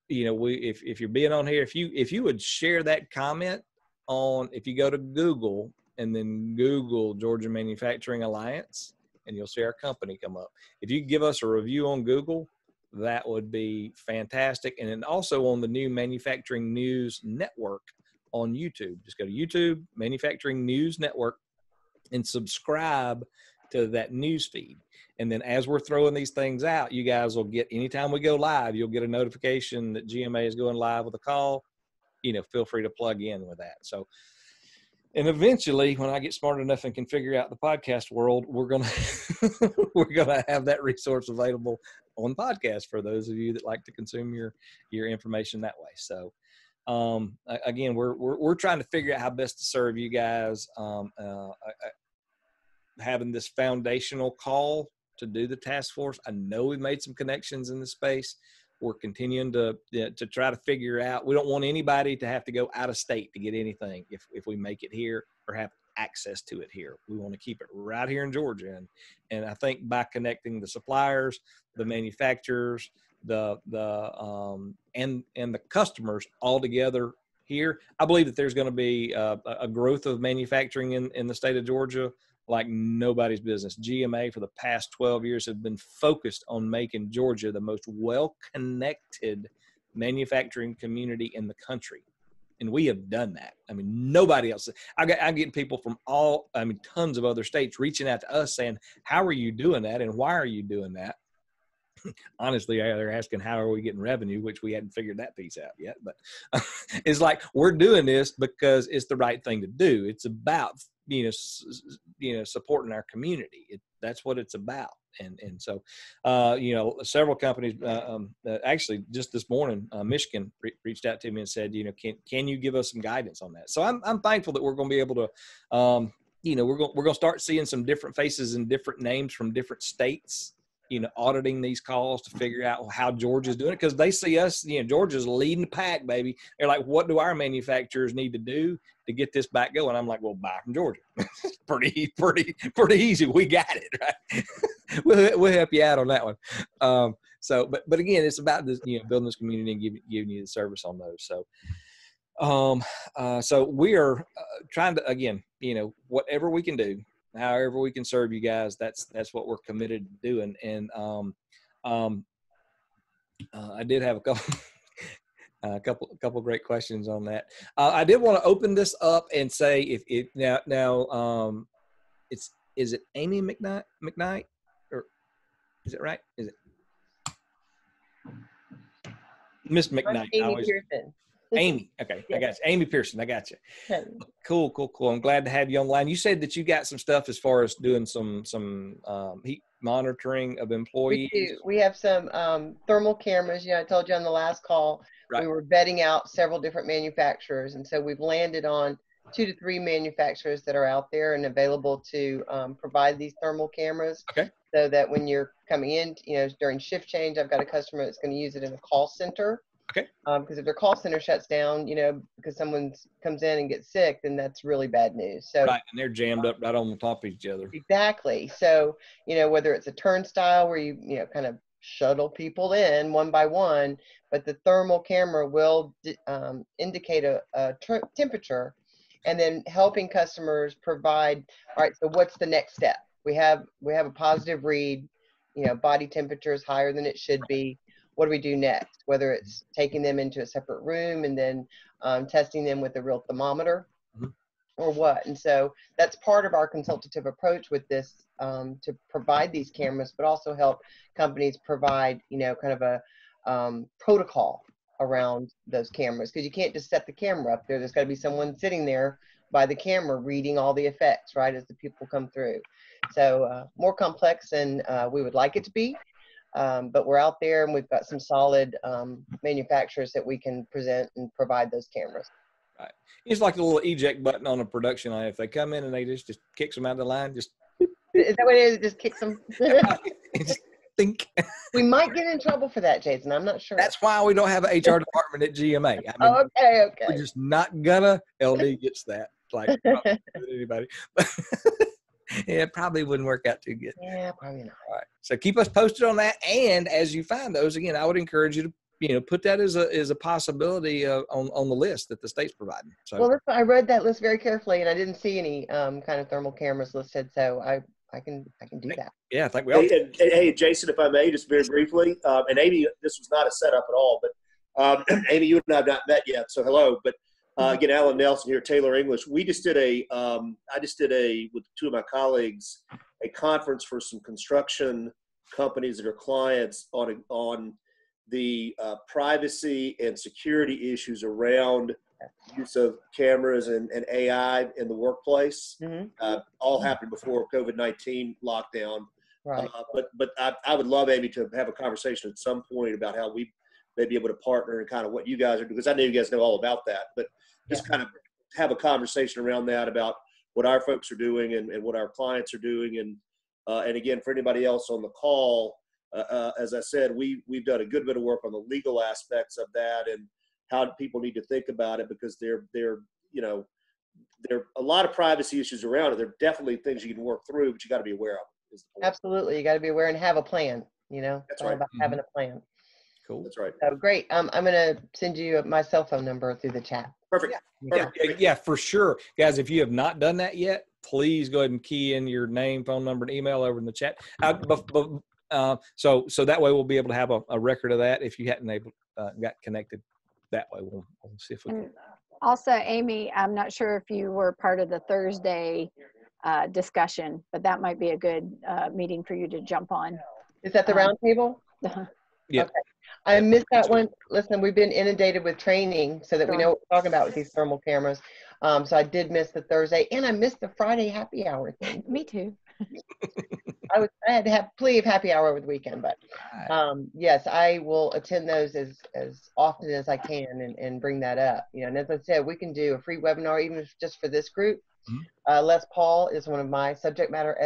you know, if you're being on here, if you would share that comment on, if you go to Google and then Google Georgia Manufacturing Alliance, and you'll see our company come up. If you give us a review on Google, that would be fantastic. And then also on the new Manufacturing News Network on YouTube. Just go to YouTube, Manufacturing News Network, and subscribe to that news feed. And then as we're throwing these things out, you guys will get, anytime we go live, you'll get a notification that GMA is going live with a call. You know, feel free to plug in with that. So, and eventually, when I get smart enough and can figure out the podcast world, we're gonna have that resource available on podcast for those of you that like to consume your information that way. So, again, we're trying to figure out how best to serve you guys. Having this foundational call to do the task force, I know we made some connections in the space. We're continuing to try to figure out, we don't want anybody to have to go out of state to get anything if we make it here or have access to it here. We want to keep it right here in Georgia. And I think by connecting the suppliers, the manufacturers, and the customers all together here, I believe that there's going to be a growth of manufacturing in the state of Georgia like nobody's business. GMA for the past 12 years have been focused on making Georgia the most well-connected manufacturing community in the country. And we have done that. I mean, nobody else. I get people from tons of other states reaching out to us saying, how are you doing that? And why are you doing that? Honestly, they're asking, how are we getting revenue, which we hadn't figured that piece out yet. But it's like, we're doing this because it's the right thing to do. It's about, supporting our community. That's what it's about. And so, several companies, actually just this morning, Michigan reached out to me and said, can you give us some guidance on that? So I'm thankful that we're going to be able to, we're going to start seeing some different faces and different names from different states, auditing these calls to figure out how Georgia's doing it. Cause they see us, Georgia's leading the pack, baby. They're like, what do our manufacturers need to do to get this back going? I'm like, well, buy from Georgia. pretty easy. We got it, right? we'll help you out on that one. But again, it's about this, building this community and giving you the service on those. So we are trying to, again, whatever we can do, however we can serve you guys, that's what we're committed to doing. And I did have a couple great questions on that. I did want to open this up and say, is it Amy McKnight, or is it right? Is it Miss McKnight? Amy Pearson. Amy. Okay, I got you. Amy Pearson. I got you. Okay. Cool. I'm glad to have you online. You said that you got some stuff as far as doing some heat monitoring of employees. We do. We have some thermal cameras. I told you on the last call, we were vetting out several different manufacturers. And so we've landed on 2 to 3 manufacturers that are out there and available to provide these thermal cameras. Okay. So that when you're coming in, during shift change, I've got a customer that's going to use it in a call center. Okay. Because if their call center shuts down, because someone comes in and gets sick, then that's really bad news. So right, and they're jammed up right on the top of each other. Exactly. So, whether it's a turnstile where you kind of shuttle people in one by one, but the thermal camera will indicate a temperature, and then helping customers provide, all right, so what's the next step? We have a positive read, body temperature is higher than it should be. What do we do next? Whether it's taking them into a separate room and then testing them with a real thermometer or what. And so that's part of our consultative approach with this to provide these cameras, but also help companies provide, kind of a protocol around those cameras, because you can't just set the camera up there. There's got to be someone sitting there by the camera reading all the effects, right, as the people come through. So more complex than we would like it to be, but we're out there and we've got some solid manufacturers that we can present and provide those cameras. Right. It's like a little eject button on a production line. If they come in and they just kicks them out of the line, just. Is that what it is? Just kicks them? Just think. We might get in trouble for that, Jason. I'm not sure. That's why we don't have an HR department at GMA. Okay. We're just not gonna. LD gets that. Like anybody. Yeah, it probably wouldn't work out too good. Yeah, probably not. All right. So keep us posted on that. And as you find those, again, I would encourage you to put that as a possibility on the list that the state's providing. So well, I read that list very carefully, and I didn't see any kind of thermal cameras listed. So I can do that. Yeah, I think we all. Hey, Jason, if I may, just very briefly, and Amy, this was not a setup at all, but Amy, you and I have not met yet, so hello. But again, Alan Nelson here, Taylor English. I just did with 2 of my colleagues, a conference for some construction companies that are clients on the privacy and security issues around use of cameras and AI in the workplace. All happened before COVID-19 lockdown. Right. But I would love, Amy, to have a conversation at some point about how we may be able to partner and kind of what you guys are doing, because I know you guys know all about that, but just kind of have a conversation around that about what our folks are doing and what our clients are doing. And again, for anybody else on the call, as I said, we've done a good bit of work on the legal aspects of that and how people need to think about it, because there are a lot of privacy issues around it. There are definitely things you can work through, but you got to be aware of. Absolutely. You got to be aware and have a plan, That's it's all right. about having a plan. Cool. That's right. So great. I'm going to send you my cell phone number through the chat. Perfect. Yeah, for sure. Guys, if you have not done that yet, please go ahead and key in your name, phone number, and email over in the chat. So that way we'll be able to have a record of that. If you hadn't got connected that way, we'll see if we can. Also, Amy, I'm not sure if you were part of the Thursday discussion, but that might be a good meeting for you to jump on. Is that the round table? Yeah. Okay. I missed that one. Listen, we've been inundated with training so that we know what we're talking about with these thermal cameras. So I did miss the Thursday, and I missed the Friday happy hour thing. Me too. I had to have plenty of happy hour over the weekend, but yes, I will attend those as often as I can and bring that up. And as I said, we can do a free webinar even if just for this group. Les Paul is one of my subject matter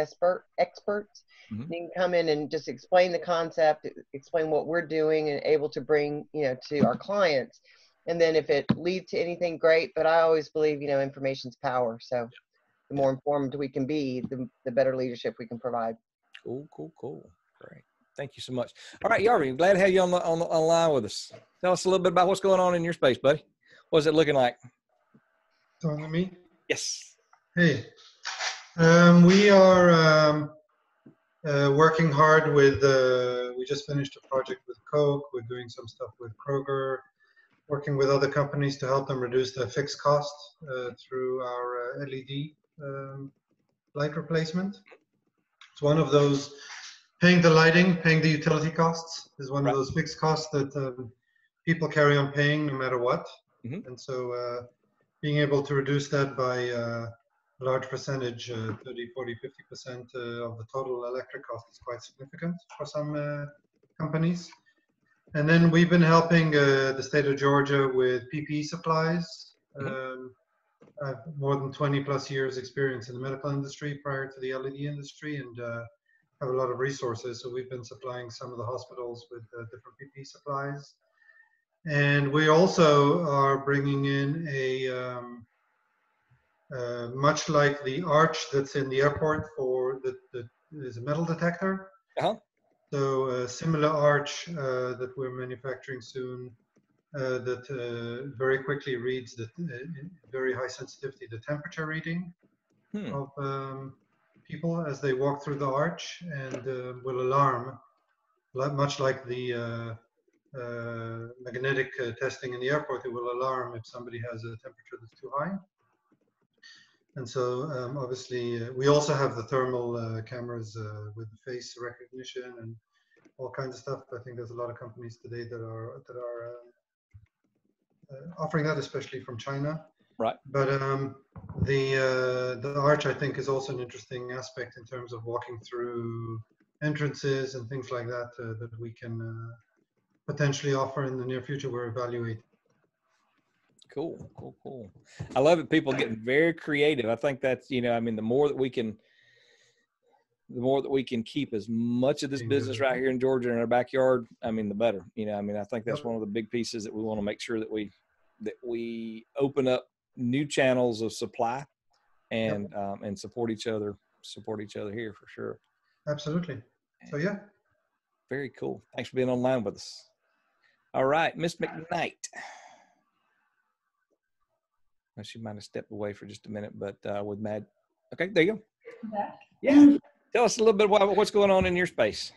experts. You can come in and just explain the concept, explain what we're doing, and able to bring to our clients. And then if it leads to anything, great. But I always believe information's power. So the more informed we can be, the better leadership we can provide. Cool. Great. Thank you so much. All right, Yarvin, glad to have you on the line with us. Tell us a little bit about what's going on in your space, buddy. What's it looking like? Talking to me? Yes. Hey, we are working hard with, we just finished a project with Coke. We're doing some stuff with Kroger, working with other companies to help them reduce their fixed costs through our LED light replacement. It's one of those, paying the lighting, paying the utility costs is one of those fixed costs that people carry on paying no matter what. Mm-hmm. And so being able to reduce that by a large percentage, 30, 40, 50% of the total electric cost is quite significant for some companies. And then we've been helping the state of Georgia with PPE supplies. I have more than 20 plus years experience in the medical industry prior to the LED industry, and have a lot of resources. So we've been supplying some of the hospitals with different PPE supplies. And we also are bringing in a, much like the arch that's in the airport for that is a metal detector. So a similar arch that we're manufacturing soon that very quickly reads the very high sensitivity, the temperature reading of people as they walk through the arch, and will alarm, much like the magnetic testing in the airport. It will alarm if somebody has a temperature that's too high. And so obviously we also have the thermal cameras with the face recognition and all kinds of stuff. I think there's a lot of companies today that are offering that, especially from China. Right. But the arch, I think, is also an interesting aspect in terms of walking through entrances and things like that that we can potentially offer in the near future. We're evaluating. Cool, cool, cool. I love it. People getting very creative. I think that's, I mean, the more that we can keep as much of this business right here in Georgia in our backyard, I mean, the better. I mean, I think that's one of the big pieces that we want to make sure that we open up new channels of supply and support each other here for sure. Absolutely. So yeah. Very cool. Thanks for being online with us. All right, Miss McKnight. Well, she might have stepped away for just a minute, but with Mad. Okay, there you go. Back. Yeah. Tell us a little bit about what's going on in your space.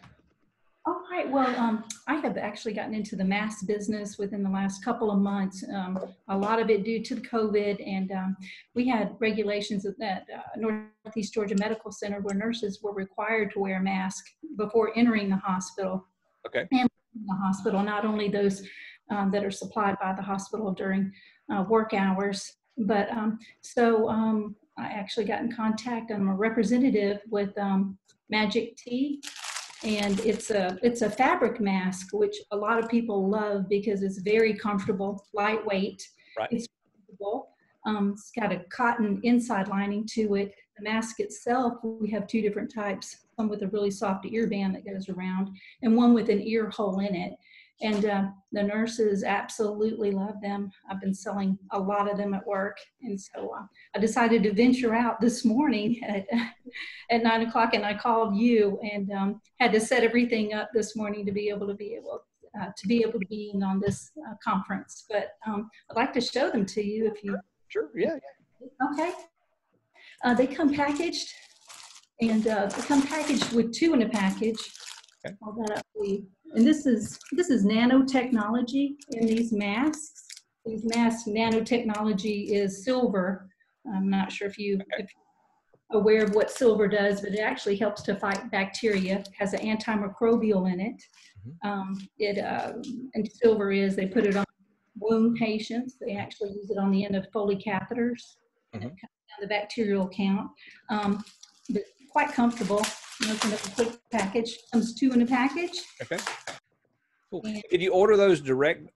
All right. Well, I have actually gotten into the mass business within the last couple of months. A lot of it due to the COVID, and we had regulations at that Northeast Georgia Medical Center where nurses were required to wear a mask before entering the hospital. Okay. And the hospital, not only those that are supplied by the hospital during work hours, but I actually got in contact. I'm a representative with Magic Tea. And it's a fabric mask, which a lot of people love because it's very comfortable, lightweight. Right. It's comfortable. It's got a cotton inside lining to it. The mask itself, we have two different types, one with a really soft ear band that goes around and one with an ear hole in it. And the nurses absolutely love them. I've been selling a lot of them at work. And so I decided to venture out this morning at 9 o'clock, and I called you and had to set everything up this morning to be able to be in on this conference. But I'd like to show them to you if you. Sure. Yeah. Okay. They come packaged, and they come packaged with two in a package. Okay. Hold that up for you. And this is nanotechnology in these masks. These masks, nanotechnology is silver. I'm not sure if you're aware of what silver does, but it actually helps to fight bacteria. It has an antimicrobial in it. And silver is, they put it on wound patients. They actually use it on the end of Foley catheters. And it cuts down the bacterial count. But quite comfortable. Open up a quick package. Comes two in a package. Okay. Cool. Did you order those direct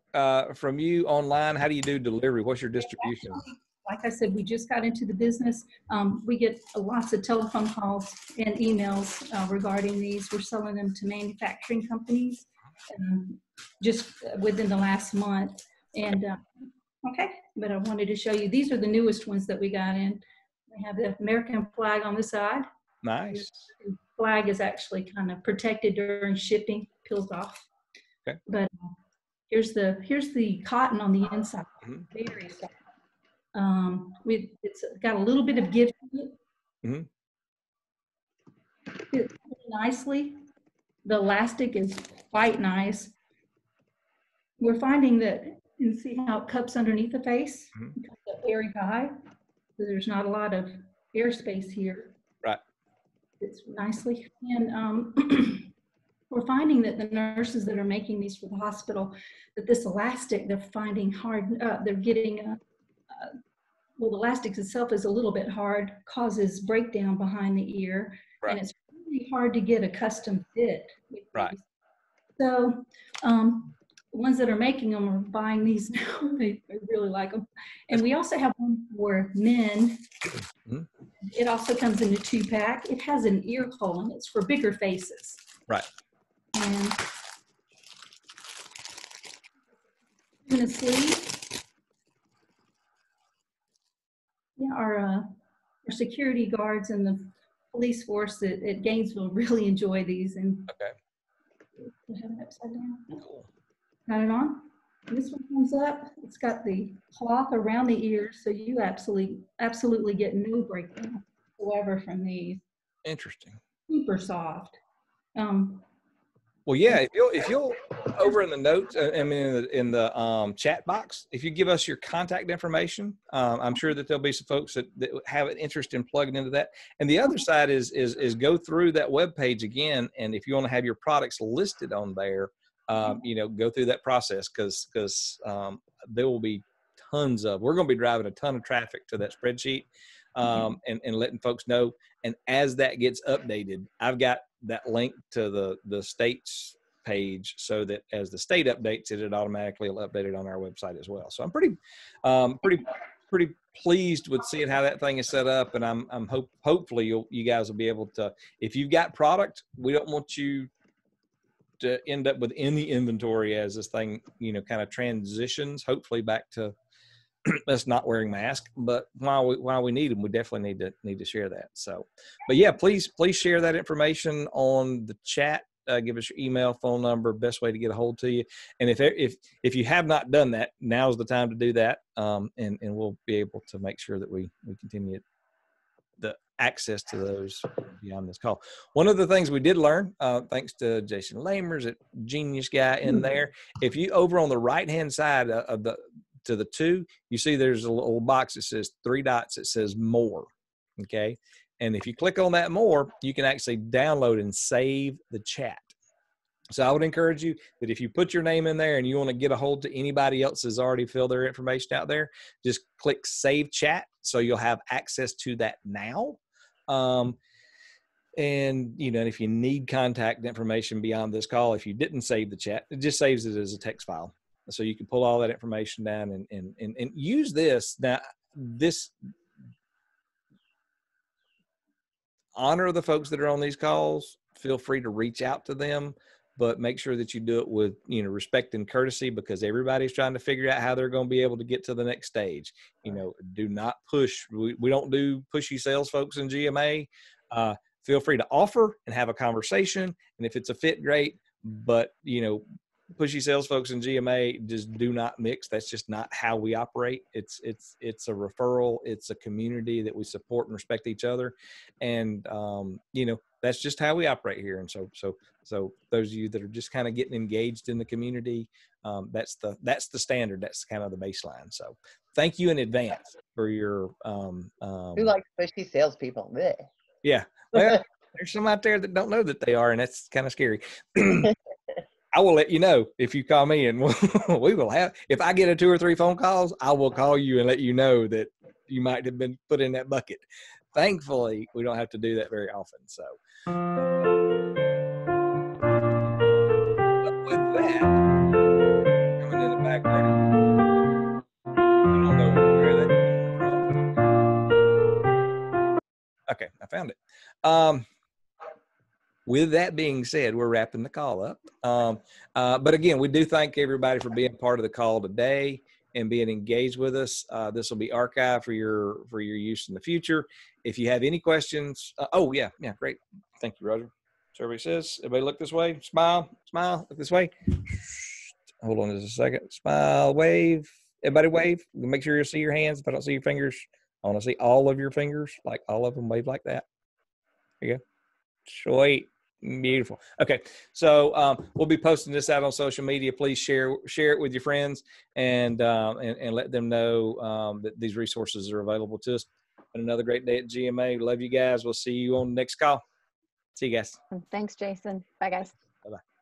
from you online? How do you do delivery? What's your distribution? Like I said, we just got into the business. We get lots of telephone calls and emails regarding these. We're selling them to manufacturing companies just within the last month. And okay, but I wanted to show you, these are the newest ones that we got in. We have the American flag on the side. Nice. The flag is actually kind of protected during shipping, peels off. Okay. But here's the cotton on the inside. Very soft. It's got a little bit of give to it. Fits nicely. The elastic is quite nice. We're finding that, you can see how it cups underneath the face. It comes up very high. So there's not a lot of airspace here. Right. Fits nicely. And we're finding that the nurses that are making these for the hospital, that this elastic they're finding hard, they're getting, well, the elastic itself is a little bit hard, causes breakdown behind the ear, Right. and it's really hard to get a custom fit with Right. these. So the ones that are making them are buying these now. They really like them. And we also have one for men. Mm-hmm. It also comes in a 2-pack. It has an ear hole and it's for bigger faces. Right. And in a sleeve. Yeah, our security guards and the police force at Gainesville really enjoy these. And okay. Have it upside down. Cool. Got it on. This one comes up. It's got the cloth around the ears, so you absolutely get no breakdown whatsoever from these. Interesting. Super soft. Well, yeah. If you'll over in the notes, I mean in the chat box, if you give us your contact information, I'm sure that there'll be some folks that have an interest in plugging into that. And the other side is go through that web page again, and if you want to have your products listed on there, you know, go through that process because there will be tons of. We're going to be driving a ton of traffic to that spreadsheet, and letting folks know. And as that gets updated, I've got that link to the state's page so that as the state updates it, it automatically will update it on our website as well. So I'm pretty pleased with seeing how that thing is set up. And I'm hopefully you guys will be able to, if you've got product, we don't want you to end up with any inventory as this thing, you know, kind of transitions, hopefully back to us not wearing masks, but while we need them, we definitely need to share that. So, but yeah, please share that information on the chat. Give us your email, phone number, best way to get a hold to you. And if you have not done that, now's the time to do that. And we'll be able to make sure that we continue the access to those beyond this call. One of the things we did learn, thanks to Jason Lamers, a genius guy in there, if you over on the right-hand side of to the 2, you see there's a little box that says 3 dots that says more. Okay. And if you click on that more, you can actually download and save the chat. So I would encourage you that if you put your name in there and you want to get a hold to anybody else that's already filled their information out there, just click save chat. So you'll have access to that now. And, you know, if you need contact information beyond this call, if you didn't save the chat, it just saves it as a text file. So you can pull all that information down and use this. Now, this honor the folks that are on these calls. Feel free to reach out to them, but make sure that you do it with, you know, respect and courtesy, because everybody's trying to figure out how they're going to be able to get to the next stage. You know, do not push. We don't do pushy sales folks in GMA. Feel free to offer and have a conversation. And if it's a fit, great. But, you know, pushy sales folks in GMA just do not mix. That's just not how we operate. It's a referral. It's a community that we support and respect each other. And, you know, that's just how we operate here. And so those of you that are just kind of getting engaged in the community, that's the standard. That's kind of the baseline. So thank you in advance for your, Who likes pushy salespeople? Blech. Yeah. Well, there's some out there that don't know that they are, and that's kind of scary. I will let you know if you call me, and we will have, if I get a 2 or 3 phone calls, I will call you and let you know that you might have been put in that bucket. Thankfully, we don't have to do that very often. So with that, coming in the background, I don't know where that came from. Okay, I found it. With that being said, we're wrapping the call up. But again, we do thank everybody for being part of the call today and being engaged with us. This will be archived for your use in the future. If you have any questions, oh yeah, great. Thank you, Roger. So everybody says, everybody look this way, smile, look this way. Hold on just a second. Smile, wave. Everybody wave. Make sure you see your hands. If I don't see your fingers, I want to see all of your fingers, like all of them, wave like that. There you go. Sweet. Beautiful. Okay. So we'll be posting this out on social media. Please share it with your friends and let them know that these resources are available to us. And another great day at GMA. Love you guys. We'll see you on the next call. See you guys. Thanks, Jason. Bye, guys. Bye-bye.